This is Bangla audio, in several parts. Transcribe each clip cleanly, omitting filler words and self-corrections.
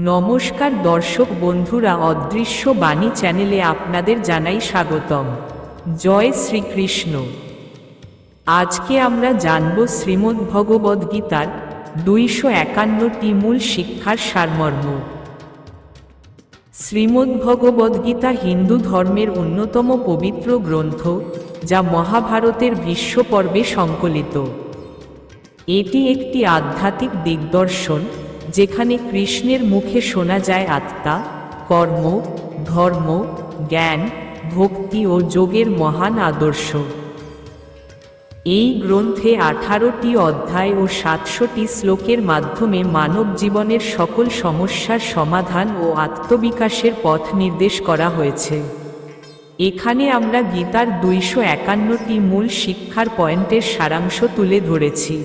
নমস্কার দর্শক বন্ধুরা, অদৃশ্য বাণী চ্যানেলে আপনাদের জানাই স্বাগতম। জয় শ্রীকৃষ্ণ। আজকে আমরা জানব শ্রীমদ্ভগবদ্গীতার 251টি মূল শিক্ষার সারমর্ম। শ্রীমদ্ভগবদ্গীতা হিন্দু ধর্মের অন্যতম পবিত্র গ্রন্থ, যা মহাভারতের ভীষ্ম পর্বে সংকলিত। এটি একটি আধ্যাত্মিক দিগদর্শন, যেখানে কৃষ্ণের মুখে শোনা যায় আত্মা, কর্ম, ধর্ম, জ্ঞান, ভক্তি ও যোগের মহান আদর্শ। এই গ্রন্থে 18টি অধ্যায় ও 700টি শ্লোকের মাধ্যমে মানব জীবনের সকল সমস্যার সমাধান ও আত্মবিকাশের পথ নির্দেশ করা হয়েছে। এখানে আমরা গীতার 251টি মূল শিক্ষার পয়েন্টের সারাংশ তুলে ধরেছি।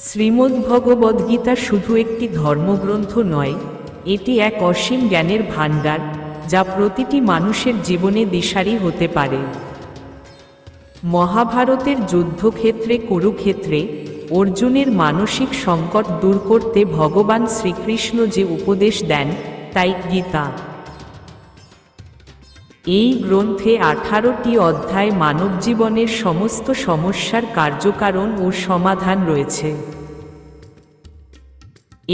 শ্রীমদ্ভগবদ্গীতা শুধু একটি ধর্মগ্রন্থ নয়, এটি এক অসীম জ্ঞানের ভাণ্ডার, যা প্রতিটি মানুষের জীবনে দিশারি হতে পারে। মহাভারতের যুদ্ধক্ষেত্রে কুরুক্ষেত্রে অর্জুনের মানসিক সংকট দূর করতে ভগবান শ্রীকৃষ্ণ যে উপদেশ দেন, তাই গীতা। এই গ্রন্থে 18টি অধ্যায় মানবজীবনের সমস্ত সমস্যার কার্যকারণ ও সমাধান রয়েছে।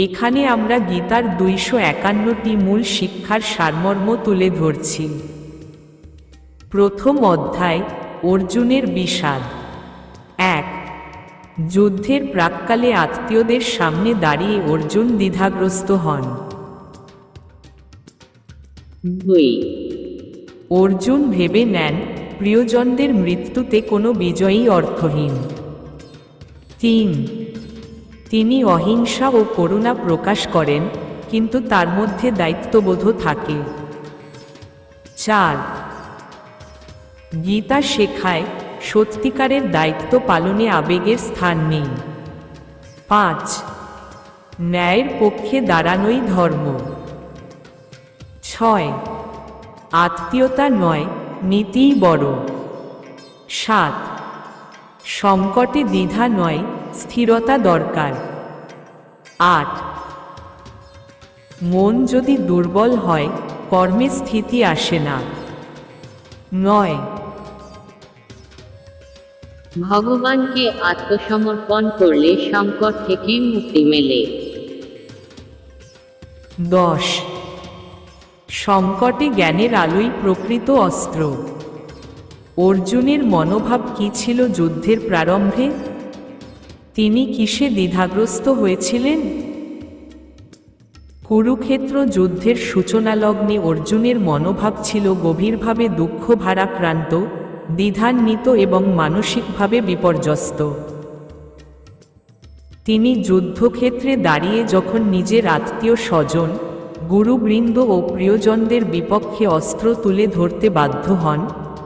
এখানে আমরা গীতার 251টি মূল শিক্ষার সারমর্ম তুলে ধরছি। প্রথম অধ্যায়, অর্জুনের বিষাদ। 1. যুদ্ধের প্রাক্কালে আত্মীয়দের সামনে দাঁড়িয়ে অর্জুন দ্বিধাগ্রস্ত হন। 2. অর্জুন ভেবে নেন, প্রিয়জনদের মৃত্যুতে কোনো বিজয়ী অর্থহীন। 3. তিনি অহিংসা ও করুণা প্রকাশ করেন, কিন্তু তার মধ্যে দায়িত্ববোধও থাকে। 4. গীতা শেখায়, সত্যিকারের দায়িত্ব পালনে আবেগের স্থান নেই। 5. ন্যায়ের পক্ষে দাঁড়ানোই ধর্ম। 6. আত্মীয়তা নয়, নীতিই বড়। 7. সংকটে দ্বিধা নয়, স্থিরতা দরকার। 8. মন যদি দুর্বল হয়, কর্মে স্থিতি আসে না। 9. ভগবানকে আত্মসমর্পণ করলে সংকট থেকে মুক্তি মেলে। 10. সংকটে জ্ঞানের আলোই প্রকৃত অস্ত্র। অর্জুনের মনোভাব কী ছিল যুদ্ধের প্রারম্ভে? তিনি কিসে দ্বিধাগ্রস্ত হয়েছিলেন? কুরুক্ষেত্র যুদ্ধের সূচনালগ্নে অর্জুনের মনোভাব ছিল গভীরভাবে দুঃখ ভারাক্রান্ত, দ্বিধান্বিত এবং মানসিকভাবে বিপর্যস্ত। তিনি যুদ্ধক্ষেত্রে দাঁড়িয়ে যখন নিজের আত্মীয় স্বজন, গুরুবৃন্দ ও প্রিয়জনদের বিপক্ষে অস্ত্র তুলে ধরতে বাধ্য হন,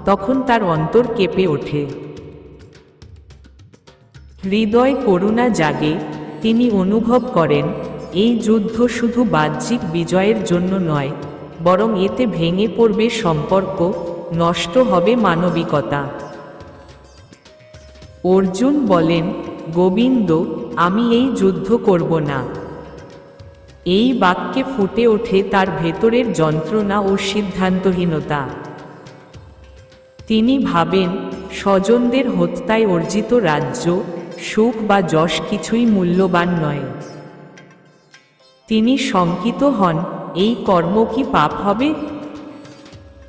তখন তার অন্তর কেঁপে ওঠে। হৃদয় করুণা জাগে, তিনি অনুভব করেন, এই যুদ্ধ শুধু বাহ্যিক বিজয়ের জন্য নয়, বরং এতে ভেঙে পড়বে সম্পর্ক, নষ্ট হবে মানবিকতা। অর্জুন বলেন, গোবিন্দ, আমি এই যুদ্ধ করব না। এই বাক্যে ফুটে ওঠে তার ভেতরের যন্ত্রণা ও সিদ্ধান্তহীনতা। তিনি ভাবেন, স্বজনদের হত্যায় অর্জিত রাজ্য, সুখ বা যশ কিছুই মূল্যবান নয়। তিনি শঙ্কিত হন, এই কর্ম কি পাপ হবে?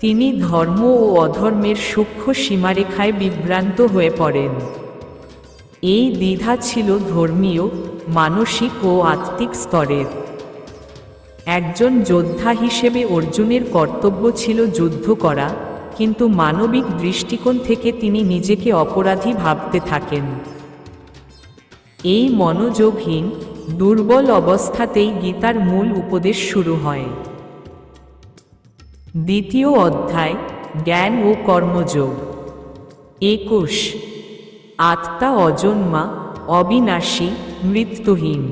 তিনি ধর্ম ও অধর্মের সূক্ষ্ম সীমারেখায় বিভ্রান্ত হয়ে পড়েন। এই দ্বিধা ছিল ধর্মীয়, মানসিক ও আত্মিক স্তরের। একজন যোদ্ধা হিসেবে অর্জুনের কর্তব্য ছিল যুদ্ধ করা, কিন্তু মানবিক দৃষ্টিকোণ থেকে তিনি নিজেকে অপরাধী ভাবতে থাকেন। এই মনোযোগহীন, দুর্বল অবস্থাতেই গীতার মূল উপদেশ শুরু হয়। দ্বিতীয় অধ্যায়, জ্ঞান ও কর্মযোগ। 21. আত্মা অজন্মা, অবিনাশী, মৃত্যুহীন।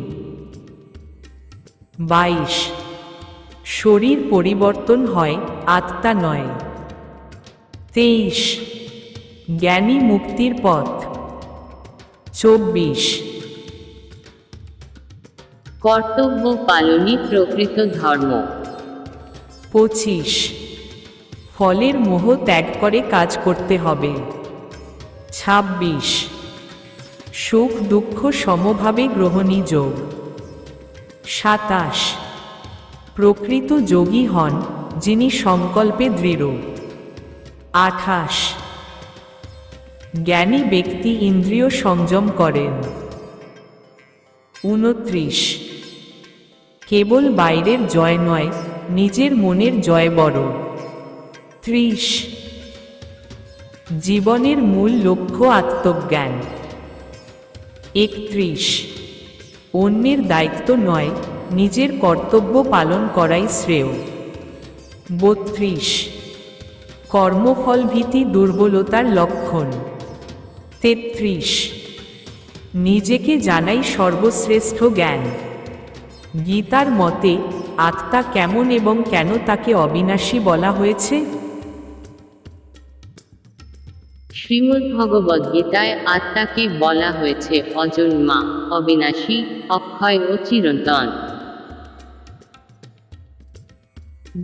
22. শরীর পরিবর্তন হয়, আত্মা নয়। 23. জ্ঞানী মুক্তির পথ। 24. কর্তব্য পালনই প্রকৃত ধর্ম। 25 ফলের মোহ ত্যাগ করে কাজ করতে হবে। 26 সুখ দুঃখ সমভাবে গ্রহণী যোগ। 27 প্রকৃত যোগী হন যিনি সংকল্পে দৃঢ়। 28 জ্ঞানী ব্যক্তি ইন্দ্রিয় সংযম করেন। 29 কেবল বাইরের জয় নয়, নিজের মনের জয় বড়। 30 জীবনের মূল লক্ষ্য আত্মজ্ঞান। 31 অন্যের দায়িত্ব নয়, নিজের কর্তব্য পালন করাই শ্রেয়। 32 কর্মফলভীতি দুর্বলতার লক্ষণ। 33 নিজেকে জানাই সর্বশ্রেষ্ঠ জ্ঞান। গীতার মতে আত্মা কেমন এবং কেন তাকে অবিনাশী বলা হয়েছে? শ্রীমদ্ভগবদ্গীতায় আত্মাকে বলা হয়েছে অজন্মা, অবিনাশী, অক্ষয় ও চিরন্তন।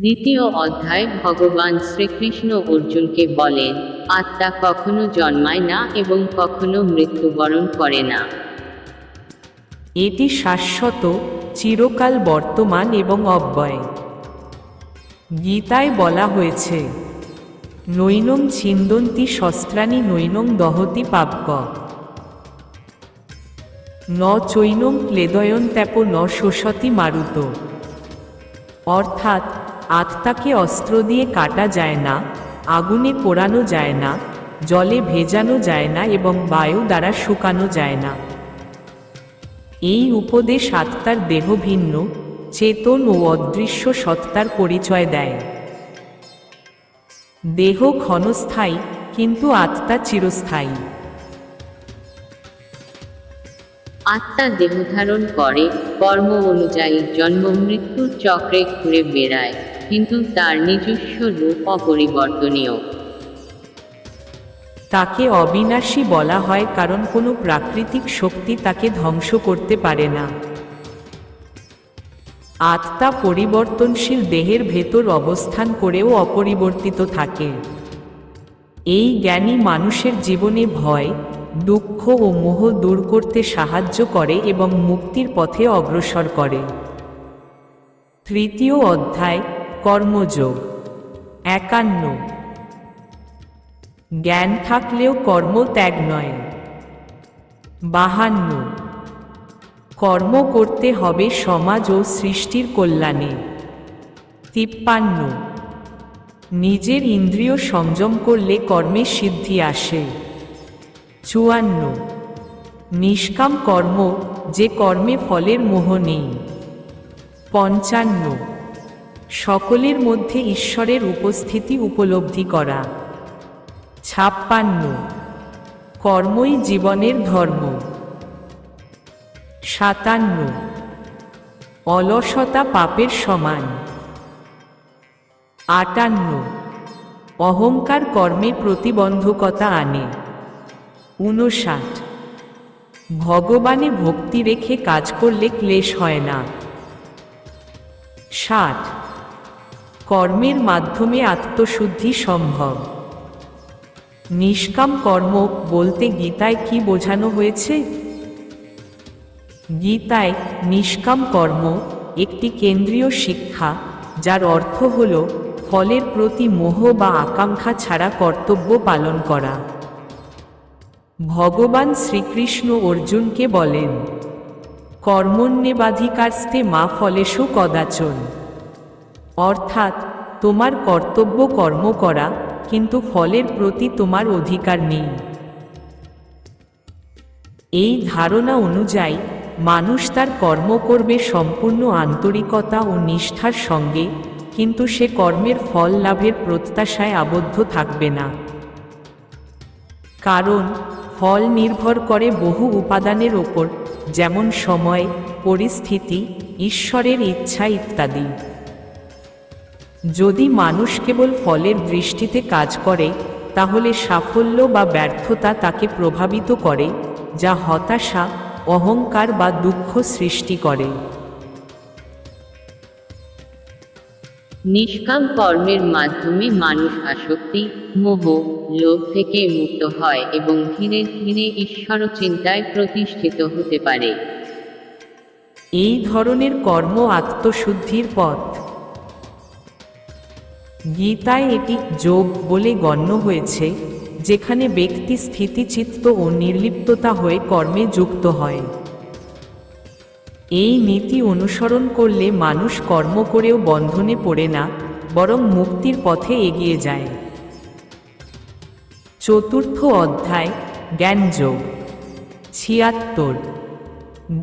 দ্বিতীয় অধ্যায় ভগবান শ্রীকৃষ্ণ অর্জুনকে বলেন, আত্মা কখনো জন্মায় না এবং কখনো মৃত্যুবরণ করে না। এটি শাশ্বত, চিরকাল বর্তমান এবং অব্যয়। গীতায় বলা হয়েছে, নৈনং ছিন্দন্তি শস্ত্রাণি নৈনং দহতি পাবক ন চৈনং ক্লেদয়ন্ত্যাপ ন শোষতি মারুত। অর্থাৎ আত্মাকে অস্ত্র দিয়ে কাটা যায় না, আগুনে পোড়ানো যায় না, জলে ভেজানো যায় না এবং বায়ু দ্বারা শুকানো যায় না। এই উপদেশ আত্মার দেহ ভিন্ন, চেতন ও অদৃশ্য সত্তার পরিচয় দেয়। দেহ ক্ষণস্থায়ী, কিন্তু আত্মা চিরস্থায়ী। আত্মা দেহধারণ করে, কর্ম অনুযায়ী জন্ম মৃত্যুর চক্রে ঘুরে বেড়ায়, কিন্তু তার নিজস্ব রূপ অপরিবর্তনীয়। তাকে অবিনাশী বলা হয় কারণ কোনো প্রাকৃতিক শক্তি তাকে ধ্বংস করতে পারে না। আত্মা পরিবর্তনশীল দেহের ভেতর অবস্থান করেও অপরিবর্তিত থাকে। এই জ্ঞানী মানুষের জীবনে ভয়, দুঃখ ও মোহ দূর করতে সাহায্য করে এবং মুক্তির পথে অগ্রসর করে। তৃতীয় অধ্যায় কর্মযোগ। 51 জ্ঞান থাকলেও কর্ম ত্যাগ নয়। 52 কর্ম করতে হবে সমাজ ও সৃষ্টির কল্যাণে। 53 নিজের ইন্দ্রিয় সংযম করলে কর্মে সিদ্ধি আসে। 54 নিষ্কাম কর্ম, যে কর্মে ফলের মোহ নেই। 55 সকলের মধ্যে ঈশ্বরের উপস্থিতি উপলব্ধি করা। 56 কর্মই জীবনের ধর্ম। 57 অলসতা পাপের সমান। 58 অহংকার কর্মে প্রতিবন্ধকতা আনে। 59 ভগবানে ভক্তি রেখে কাজ করলে ক্লেশ হয় না। 60 কর্মের মাধ্যমে আত্মশুদ্ধি সম্ভব। নিষ্কাম কর্ম বলতে গীতায় কি বোঝানো হয়েছে? গীতায় নিষ্কাম কর্ম একটি কেন্দ্রীয় শিক্ষা, যার অর্থ হল ফলের প্রতি মোহ বা আকাঙ্ক্ষা ছাড়া কর্তব্য পালন করা। ভগবান শ্রীকৃষ্ণ অর্জুনকে বলেন, কর্মণ্যেবাধিকারস্তে মা ফলেষু কদাচন। অর্থাৎ তোমার কর্তব্য কর্ম করা, কিন্তু ফলের প্রতি তোমার অধিকার নেই। এই ধারণা অনুযায়ী মানুষ তার কর্ম করবে সম্পূর্ণ আন্তরিকতা ও নিষ্ঠার সঙ্গে, কিন্তু সে কর্মের ফল লাভের প্রত্যাশায় আবদ্ধ থাকবে না। কারণ ফল নির্ভর করে বহু উপাদানের ওপর, যেমন সময়, পরিস্থিতি, ঈশ্বরের ইচ্ছা ইত্যাদি। যদি মানুষ কেবল ফলের দৃষ্টিতে কাজ করে, তাহলে সাফল্য বা ব্যর্থতা তাকে প্রভাবিত করে, যা হতাশা, অহংকার বা দুঃখ সৃষ্টি করে। নিষ্কাম কর্মের মাধ্যমে মানুষ আসক্তি, মোহ, লোভ থেকে মুক্ত হয় এবং ধীরে ধীরে ঈশ্বর চিন্তায় প্রতিষ্ঠিত হতে পারে। এই ধরনের কর্ম আত্মশুদ্ধির পথ। গীতায় এটি যোগ বলে গণ্য হয়েছে, যেখানে ব্যক্তি স্থিতিচিত্ত ও নির্লিপ্ততা হয়ে কর্মে যুক্ত হয়। এই নীতি অনুসরণ করলে মানুষ কর্ম করেও বন্ধনে পড়ে না, বরং মুক্তির পথে এগিয়ে যায়। চতুর্থ অধ্যায়, জ্ঞানযোগ। ৭৬।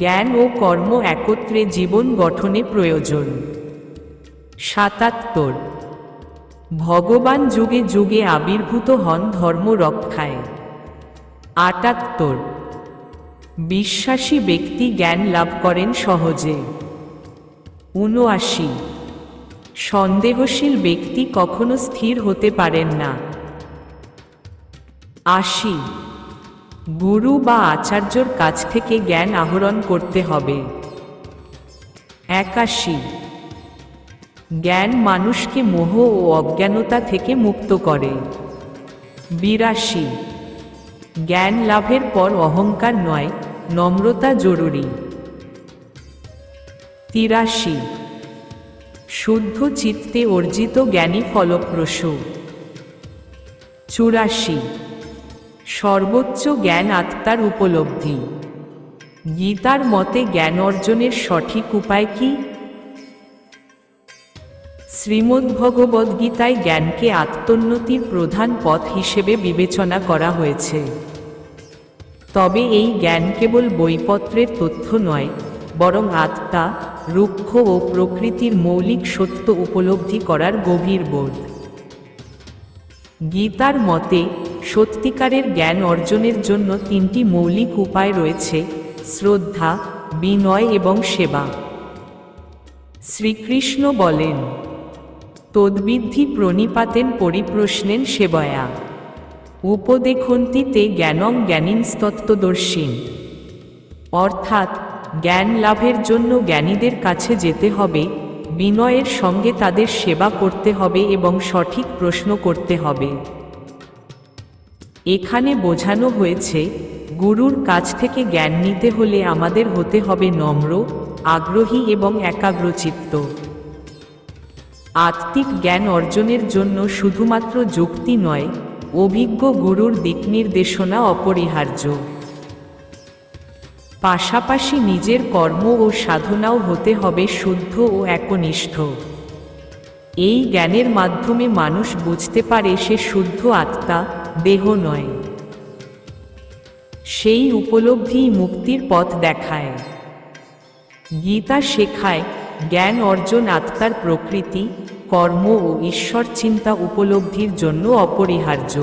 জ্ঞান ও কর্ম একত্রে জীবন গঠনে প্রয়োজন। ৭৭। ভগবান যুগে যুগে আবির্ভূত হন ধর্ম রক্ষায়। ৭৮। বিশ্বাসী ব্যক্তি জ্ঞান লাভ করেন সহজে। ৭৯। সন্দেহশীল ব্যক্তি কখনো স্থির হতে পারেন না। ৮০। গুরু বা আচার্যর কাছ থেকে জ্ঞান আহরণ করতে হবে। ৮১। জ্ঞান মানুষকে মোহ ও অজ্ঞানতা থেকে মুক্ত করে। ৮২। জ্ঞান লাভের পর অহংকার নয়, নম্রতা জরুরি। ৮৩। শুদ্ধ চিত্তে অর্জিত জ্ঞানই ফলপ্রসূ। ৮৪। সর্বোচ্চ জ্ঞান আত্মার উপলব্ধি। গীতার মতে জ্ঞান অর্জনের সঠিক উপায় কি? শ্রীমদ্ভগবদ্গীতায় জ্ঞানকে আত্মোন্নতির প্রধান পথ হিসেবে বিবেচনা করা হয়েছে। তবে এই জ্ঞান কেবল বইপত্রের তথ্য নয়, বরং আত্মা, রুক্ষ ও প্রকৃতির মৌলিক সত্য উপলব্ধি করার গভীর বোধ। গীতার মতে সত্যিকারের জ্ঞান অর্জনের জন্য তিনটি মৌলিক উপায় রয়েছে: শ্রদ্ধা, বিনয় এবং সেবা। শ্রীকৃষ্ণ বলেন, তদ্বিদ্ধি প্রণিপাতেন পরিপ্রশ্নেন সেবয়া, উপদেখন্তি তে জ্ঞানং জ্ঞানীনস্তত্ত্বদর্শীন। অর্থাৎ জ্ঞান লাভের জন্য জ্ঞানীদের কাছে যেতে হবে, বিনয়ের সঙ্গে তাদের সেবা করতে হবে এবং সঠিক প্রশ্ন করতে হবে। এখানে বোঝানো হয়েছে, গুরুর কাছ থেকে জ্ঞান নিতে হলে আমাদের হতে হবে নম্র, আগ্রহী এবং একাগ্রচিত্ত। আত্মিক জ্ঞান অর্জনের জন্য শুধুমাত্র যুক্তি নয়, অভিজ্ঞ গুরুর দিকনির্দেশনা অপরিহার্য। পাশাপাশি নিজের কর্ম ও সাধনাও হতে হবে শুদ্ধ ও একনিষ্ঠ। এই জ্ঞানের মাধ্যমে মানুষ বুঝতে পারে সে শুদ্ধ আত্মা, দেহ নয়। সেই উপলব্ধিই মুক্তির পথ দেখায়। গীতা শেখায়, জ্ঞান অর্জন আত্মার প্রকৃতি, কর্ম ও ঈশ্বর চিন্তা উপলব্ধির জন্য অপরিহার্য।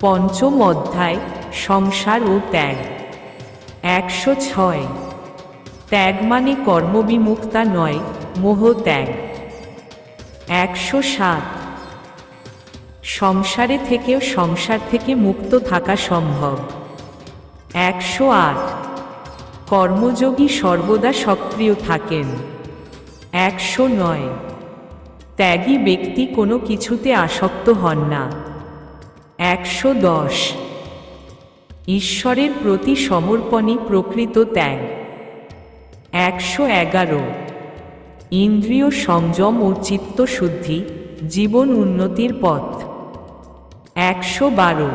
পঞ্চম অধ্যায়, সংসার ও ত্যাগ। ১০৬। ত্যাগ মানে কর্মবিমুক্তা নয়, মোহ ত্যাগ। ১০৭। সংসারে থেকেও সংসার থেকে মুক্ত থাকা সম্ভব। ১০৮। কর্মযোগী সর্বদা সক্রিয় থাকেন। ১০৯। ত্যাগী ব্যক্তি কোনো কিছুতে আসক্ত হন না। ১১০। ঈশ্বরের প্রতি সমর্পণই প্রকৃত ত্যাগ। ১১১। ইন্দ্রিয় সংযম ও চিত্তশুদ্ধি জীবন উন্নতির পথ। ১১২।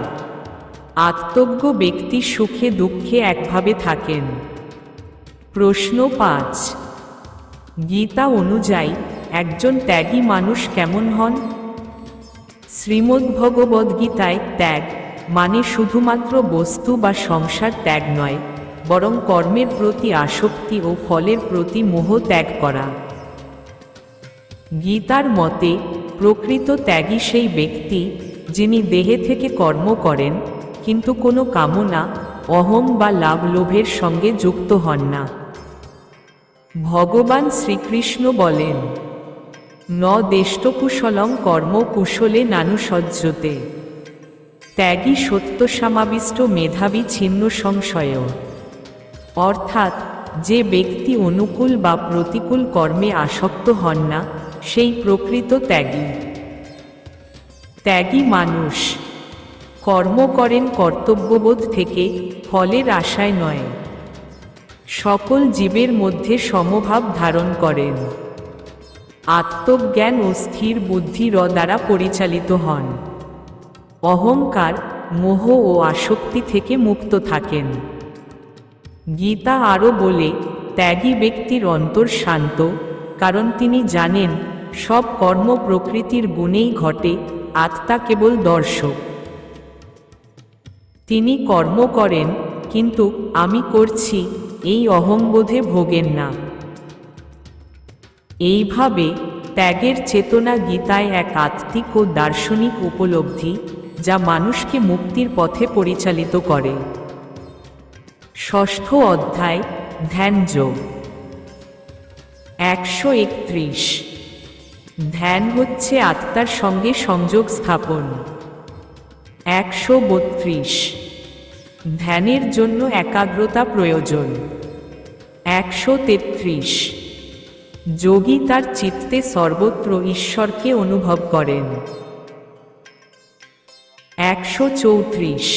আত্মজ্ঞ ব্যক্তি সুখে দুঃখে একভাবে থাকেন। প্রশ্ন ৫। গীতা অনুযায়ী একজন ত্যাগী মানুষ কেমন হন? শ্রীমদ্ভগবদ্গীতায় ত্যাগ মানে শুধুমাত্র বস্তু বা সংসার ত্যাগ নয়, বরং কর্মের প্রতি আসক্তি ও ফলের প্রতি মোহ ত্যাগ করা। গীতার মতে প্রকৃত ত্যাগী সেই ব্যক্তি যিনি দেহে থেকে কর্ম করেন, কিন্তু কোনো কামনা, অহং বা লাভ লোভের সঙ্গে যুক্ত হন না। ভগবান শ্রীকৃষ্ণ বলেন, ন দেষ্টকুশলং কর্ম কুশলে নানুসজ্জতে। ত্যাগী সত্যসমাবিষ্ট মেধাবী ছিন্ন সংশয়। অর্থাৎ যে ব্যক্তি অনুকূল বা প্রতিকূল কর্মে আসক্ত হন না, সেই প্রকৃত ত্যাগী। ত্যাগী মানুষ কর্ম করেন কর্তব্যবোধ থেকে, ফলের আশায় নয়। সকল জীবের মধ্যে সমভাব ধারণ করেন। আত্মজ্ঞান ও স্থির বুদ্ধির দ্বারা পরিচালিত হন। অহংকার, মোহ ও আসক্তি থেকে মুক্ত থাকেন। গীতা আরও বলে, ত্যাগী ব্যক্তির অন্তর শান্ত, কারণ তিনি জানেন সব কর্ম প্রকৃতির গুণেই ঘটে, আত্মা কেবল দর্শক। তিনি কর্ম করেন, কিন্তু আমি করছি এই অহংবোধে ভোগেন না। এইভাবে ত্যাগের চেতনা গীতায় এক আত্মিক ও দার্শনিক উপলব্ধি, যা মানুষকে মুক্তির পথে পরিচালিত করে। ষষ্ঠ অধ্যায়, ধ্যানযোগ। 131। ধ্যান হচ্ছে আত্মার সঙ্গে সংযোগ স্থাপন। 132। ধ্যানের জন্য একাগ্রতা প্রয়োজন। 133। যোগী তার চিত্তে সর্বত্র ঈশ্বরকে অনুভব করেন। 134।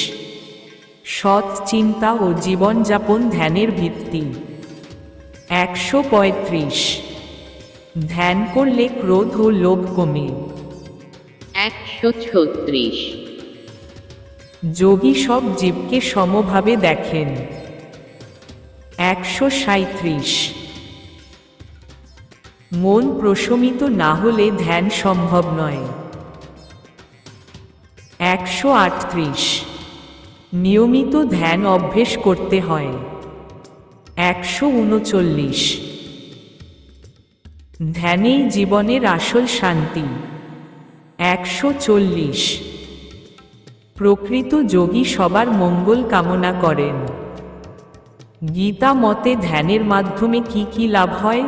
সৎ চিন্তা ও জীবনযাপন ধ্যানের ভিত্তি। 135। ধ্যান করলে ক্রোধ ও লোভ কমে। 136। যোগী সব জীবকে সমভাবে দেখেন। 137। মন প্রশমিত না হলে ধ্যান সম্ভব নয়। 138। নিয়মিত ধ্যান অভ্যেস করতে হয়। 139। ধ্যানেই জীবনের আসল শান্তি। 140। প্রকৃত যোগী সবার মঙ্গল কামনা করেন। গীতা মতে ধ্যানের মাধ্যমে কি কি লাভ হয়?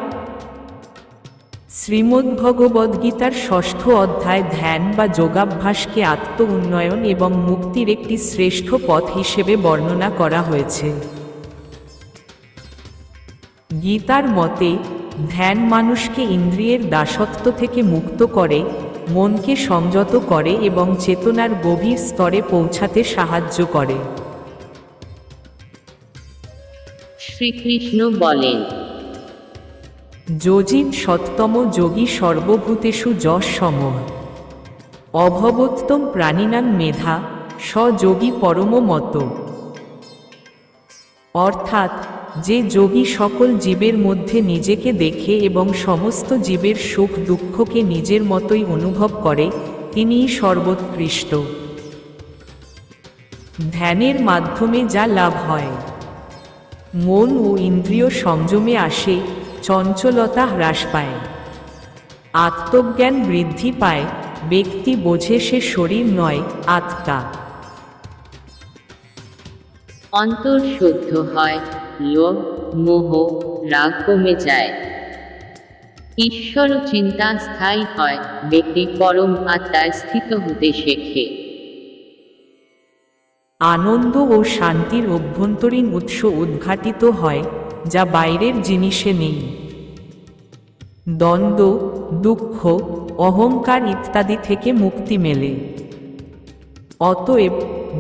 শ্রীমদ্ভগবদ্গীতার ষষ্ঠ অধ্যায় ধ্যান বা যোগাভ্যাসকে আত্ম উন্নয়ন এবং মুক্তির একটি শ্রেষ্ঠ পথ হিসেবে বর্ণনা করা হয়েছে। গীতার মতে ধ্যান মানুষকে ইন্দ্রিয়ের দাসত্ব থেকে মুক্ত করে, মনকে সংযত করে এবং চেতনার গভীর স্তরে পৌঁছাতে সাহায্য করে। শ্রীকৃষ্ণ বলেন, যোজিত সত্তম যোগী সর্বভূতেষু যশ সমঃ অভবোত্তম প্রাণিনাং মেধা স যোগী পরম মত। অর্থাৎ যে যোগী সকল জীবের মধ্যে নিজেকে দেখে এবং সমস্ত জীবের সুখ দুঃখকে নিজের মতোই অনুভব করে, তিনিই সর্বোৎকৃষ্ট। ধ্যানের মাধ্যমে যা লাভ হয়: মন ও ইন্দ্রিয় সংযমে আসে, চঞ্চলতা হ্রাস পায়, আত্মজ্ঞান বৃদ্ধি পায়, ব্যক্তি বোঝে সে শরীর নয়, আত্মা। অন্তর শুদ্ধ হয়, লোভ, মোহ, রাগ কমে যায়, ঈশ্বর চিন্তা স্থায়ী হয়, ব্যক্তি পরম আত্মায় স্থিত হতে শেখে। আনন্দ ও শান্তির অভ্যন্তরীণ উৎস উদ্ঘাটিত হয়, যা বাইরের জিনিসে নেই। দ্বন্দ্ব, দুঃখ, অহংকার ইত্যাদি থেকে মুক্তি মেলে। অতএব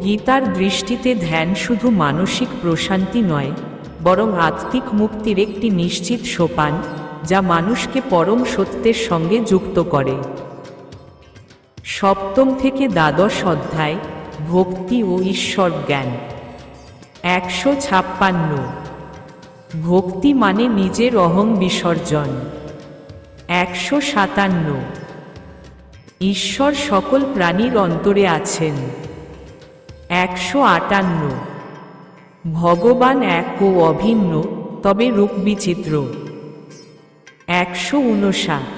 গীতার দৃষ্টিতে ধ্যান শুধু মানসিক প্রশান্তি নয়, বরং আত্মিক মুক্তির একটি নিশ্চিত সোপান, যা মানুষকে পরম সত্যের সঙ্গে যুক্ত করে। সপ্তম থেকে দ্বাদশ অধ্যায়, ভক্তি ও ঈশ্বর জ্ঞান। 156। ভক্তি মানে নিজের অহং বিসর্জন। 157। ঈশ্বর সকল প্রাণীর অন্তরে আছেন। 158। ভগবান এক ও অভিন্ন, তবে রূপ বিচিত্র। 159।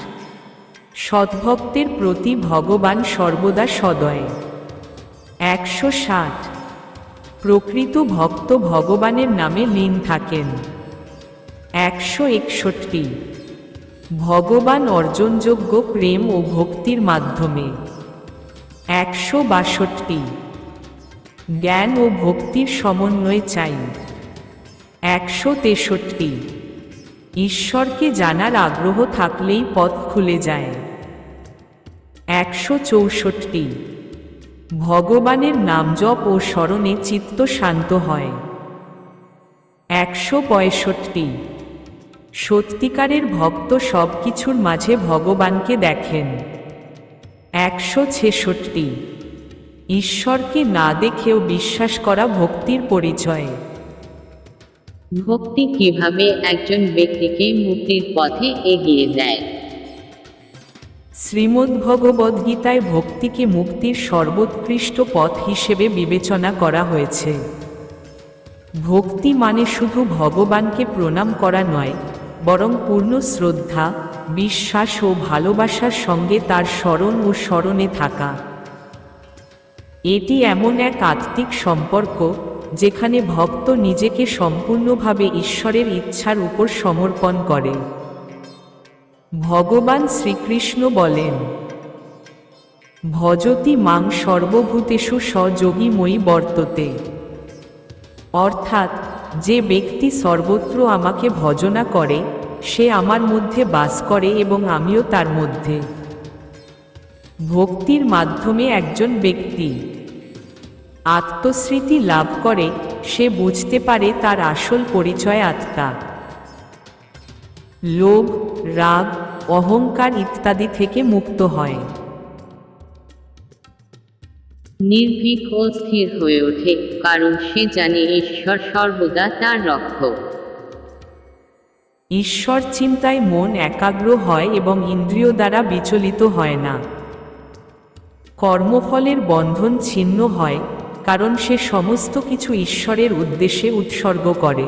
সদ্ভক্তের প্রতি ভগবান সর্বদা সদয়। 160। প্রকৃত ভক্ত ভগবানের নামে লীন থাকেন। 161। ভগবান অর্জনযোগ্য প্রেম ও ভক্তির মাধ্যমে। 162। জ্ঞান ও ভক্তির সমন্বয় চাই। 163। ঈশ্বরকে জানার আগ্রহ থাকলেই পথ খুলে যায়। 164 ভগবানের নাম জপ ও স্মরণে চিত্ত শান্ত হয়। 165 সত্যিকারের ভক্ত সব কিছুর মাঝে ভগবানকে দেখেন। 166 ঈশ্বরকে না দেখেও বিশ্বাস করা ভক্তির পরিচয়। ভক্তি কিভাবে একজন ব্যক্তিকে মুক্তির পথে এগিয়ে দেয়? শ্রীমদ্ভগবদ্গীতায় ভক্তিকে মুক্তির সর্বোৎকৃষ্ট পথ হিসেবে বিবেচনা করা হয়েছে। ভক্তি মানে শুধু ভগবানকে প্রণাম করা নয়, বরং পূর্ণ শ্রদ্ধা, বিশ্বাস ও ভালোবাসার সঙ্গে তার স্মরণ ও স্মরণে থাকা। এটি এমন এক আত্মিক সম্পর্ক যেখানে ভক্ত নিজেকে সম্পূর্ণভাবে ঈশ্বরের ইচ্ছার উপর সমর্পণ করে। ভগবান শ্রীকৃষ্ণ বলেন, ভজতি মাং সর্বভূতেষু সযোগীময়ী বর্ততে। অর্থাৎ, যে ব্যক্তি সর্বত্র আমাকে ভজনা করে সে আমার মধ্যে বাস করে এবং আমিও তার মধ্যে। ভক্তির মাধ্যমে একজন ব্যক্তি আত্মস্মৃতি লাভ করে, সে বুঝতে পারে তার আসল পরিচয় আত্মা। লোভ, রাগ, অহংকার ইত্যাদি থেকে মুক্ত হয়। নির্ভীক ও স্থির হয়ে ওঠে, কারণ সে জানে ঈশ্বর সর্বদা তার রক্ষক। ঈশ্বর চিন্তায় মন একাগ্র হয় এবং ইন্দ্রিয় দ্বারা বিচলিত হয় না। কর্মফলের বন্ধন ছিন্ন হয়, কারণ সে সমস্ত কিছু ঈশ্বরের উদ্দেশ্যে উৎসর্গ করে।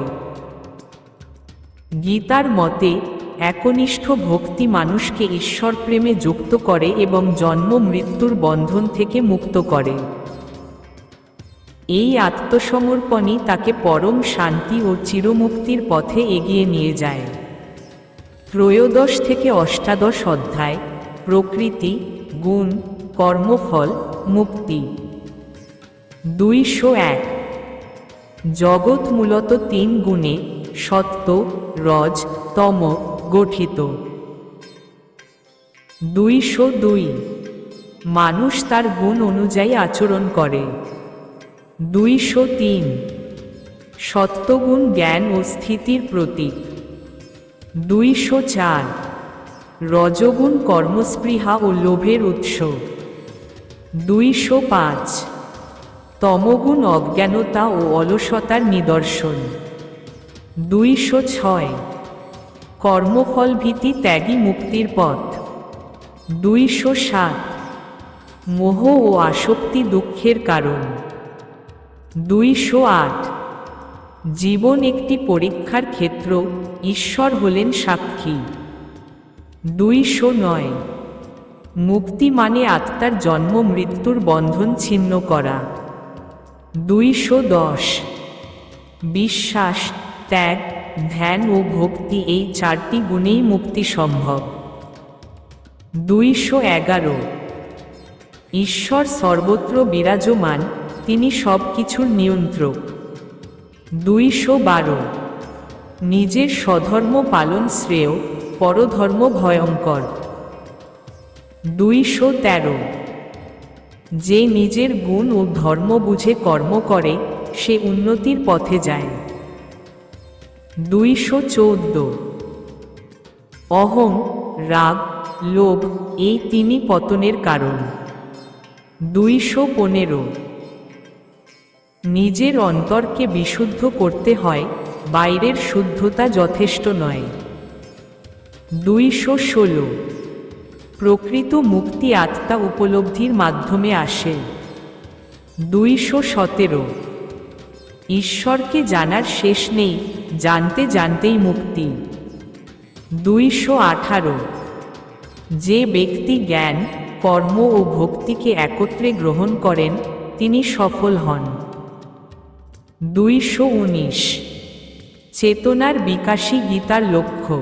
গীতার মতে, একনিষ্ঠ ভক্তি মানুষকে ঈশ্বর প্রেমে যুক্ত করে এবং জন্ম মৃত্যুর বন্ধন থেকে মুক্ত করে। এই আত্মসমর্পণই তাকে পরম শান্তি ও চিরমুক্তির পথে এগিয়ে নিয়ে যায়। 13 থেকে 18 অধ্যায়, প্রকৃতি, গুণ, কর্মফল, মুক্তি। 201 জগৎ মূলত 3 গুণে সত্ত্ব, রজ, তম গঠিত। 202 মানুষ তার গুণ অনুযায়ী আচরণ করে। 203 সত্ত্বগুণ জ্ঞান ও স্থিতির প্রতীক। 204 রজগুণ কর্মস্পৃহা ও লোভের উৎস। 205 তমগুণ অজ্ঞানতা ও অলসতার নিদর্শন। 206 কর্মফল ভীতি ত্যাগী মুক্তির পথ। 207 মোহ ও আসক্তি দুঃখের কারণ। 208 জীবন একটি পরীক্ষার ক্ষেত্র, ঈশ্বর হলেন সাক্ষী। 209 মুক্তি মানে আত্মার জন্ম মৃত্যুর বন্ধন ছিন্ন করা। 210 বিশ্বাস, ত্যাগ, ধ্যান ও ভক্তি, এই 4টি গুণেই মুক্তি সম্ভব। 211 ঈশ্বর সর্বত্র বিরাজমান, তিনি সব কিছুর নিয়ন্ত্রক। 212 নিজের স্বধর্ম পালন শ্রেয়, পরধর্ম ভয়ঙ্কর। 213 যে নিজের গুণ ও ধর্ম বুঝে কর্ম করে সে উন্নতির পথে যায়। 214 অহং, রাগ, লোভ, এই 3ই পতনের কারণ। 215 নিজের অন্তরকে বিশুদ্ধ করতে হয়, বাইরের শুদ্ধতা যথেষ্ট নয়। 216 প্রকৃত মুক্তি আত্মা উপলব্ধির মাধ্যমে আসে। 217 ঈশ্বরকে জানার শেষ নেই, জানতে জানতেই মুক্তি। 218 যে ব্যক্তি জ্ঞান, কর্ম ও ভক্তিকে একত্রে গ্রহণ করেন তিনি সফল হন। 219 চেতনার বিকাশই গীতার লক্ষ্য।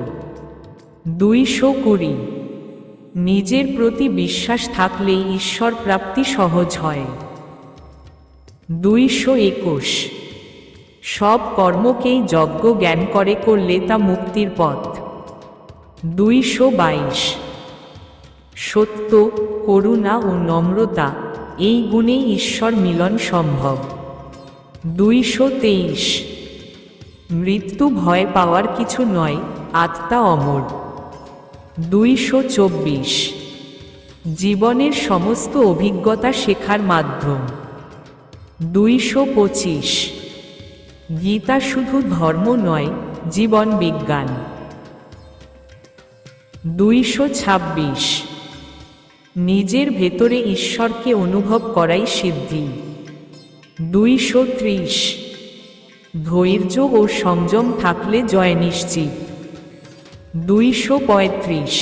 220 নিজের প্রতি বিশ্বাস থাকলেই ঈশ্বর প্রাপ্তি সহজ হয়। 221 সব কর্মকেই যজ্ঞ জ্ঞান করে করলে তা মুক্তির পথ। 222 সত্য, করুণা ও নম্রতা, এই গুণেই ঈশ্বর মিলন সম্ভব। 223 মৃত্যু ভয় পাওয়ার কিছু নয়, আত্মা অমর। 224 জীবনের সমস্ত অভিজ্ঞতা শেখার মাধ্যম। 225 গীতা শুধু ধর্ম নয়, জীবন বিজ্ঞান। 226 নিজের ভেতরে ঈশ্বরকে অনুভব করাই সিদ্ধি। 230 ধৈর্য ও সংযম থাকলে জয় নিশ্চিত। 235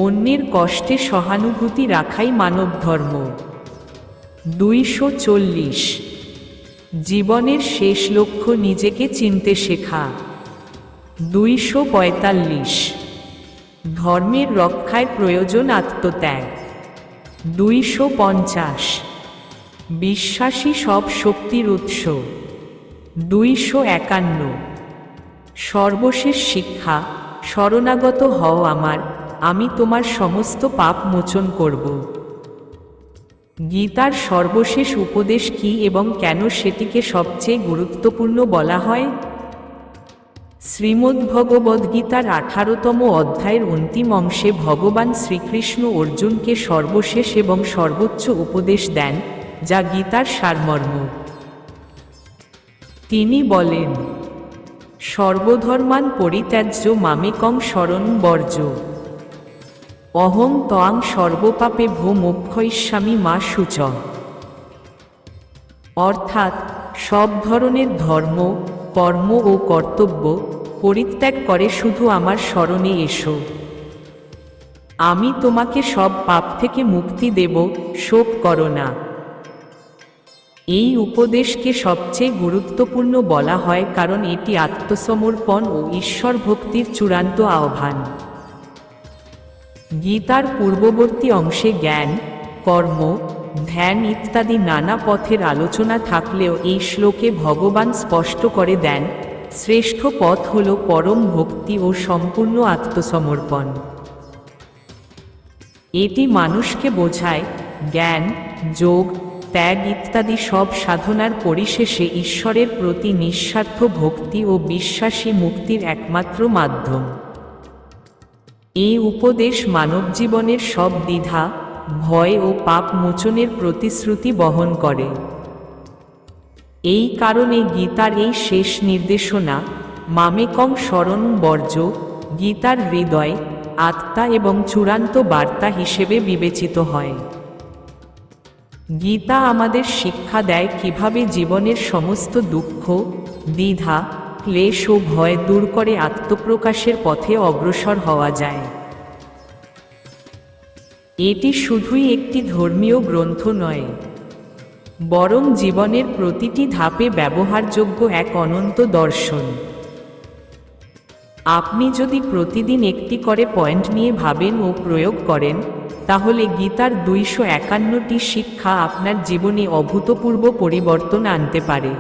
অন্যের কষ্টে সহানুভূতি রাখাই মানব ধর্ম। 240 জীবনের শেষ লক্ষ্য নিজেকে চিনতে শেখা। 245 ধর্মের রক্ষায় প্রয়োজন আত্মত্যাগ। 250 বিশ্বাসী সব শক্তির উৎস। 251 সর্বশেষ শিক্ষা, শরণাগত হও আমার, আমি তোমার সমস্ত পাপ মোচন করব। গীতার সর্বশেষ উপদেশ কি এবং কেন সেটিকে সবচেয়ে গুরুত্বপূর্ণ বলা হয়? শ্রীমদ্ভগবদ্গীতার 18তম অধ্যায়ের অন্তিম অংশে ভগবান শ্রীকৃষ্ণ অর্জুনকে সর্বশেষ এবং সর্বোচ্চ উপদেশ দেন, যা গীতার সারমর্ম। তিনি বলেন, সর্বধর্মান পরিত্যাজ্য মামেকং শরণং বর্জ, অহং ত্বাং সর্বপাপে ভো মোক্ষয়িষ্যামি মা শুচঃ। অর্থাৎ সব ধরনের ধর্ম, কর্ম ও কর্তব্য পরিত্যাগ করে শুধু আমার শরণে এসো, আমি তোমাকে সব পাপ থেকে মুক্তি দেব, শোক করো না। এই উপদেশকে সবচেয়ে গুরুত্বপূর্ণ বলা হয় কারণ এটি আত্মসমর্পণ ও ঈশ্বর ভক্তির চূড়ান্ত আহ্বান। গীতার পূর্ববর্তী অংশে জ্ঞান, কর্ম, ধ্যান ইত্যাদি নানা পথের আলোচনা থাকলেও এই শ্লোকে ভগবান স্পষ্ট করে দেন, শ্রেষ্ঠ পথ হল পরম ভক্তি ও সম্পূর্ণ আত্মসমর্পণ। এটি মানুষকে বোঝায় জ্ঞান, যোগ, ত্যাগ ইত্যাদি সব সাধনার পরিশেষে ঈশ্বরের প্রতি নিঃস্বার্থ ভক্তি ও বিশ্বাসী মুক্তির একমাত্র মাধ্যম। এই উপদেশ মানবজীবনের সব দ্বিধা, ভয় ও পাপ মোচনের প্রতিশ্রুতি বহন করে। এই কারণে গীতার এই শেষ নির্দেশনা, মামেকং শরণং বর্জ, গীতার হৃদয়, আত্মা এবং চূড়ান্ত বার্তা হিসেবে বিবেচিত হয়। গীতা আমাদের শিক্ষা দেয় কিভাবে জীবনের সমস্ত দুঃখ, দ্বিধা, ক্লেশ ও ভয় দূর করে আত্মপ্রকাশের পথে অগ্রসর হওয়া যায়। এটি শুধুই একটি ধর্মীয় গ্রন্থ নয়, বরং জীবনের প্রতিটি ধাপে ব্যবহারযোগ্য এক অনন্ত দর্শন। আপনি যদি প্রতিদিন একটি করে পয়েন্ট নিয়ে ভাবেন ও প্রয়োগ করেন, তাহলে গীতার 251টি শিক্ষা আপনার জীবনে অভূতপূর্ব পরিবর্তন আনতে পারে।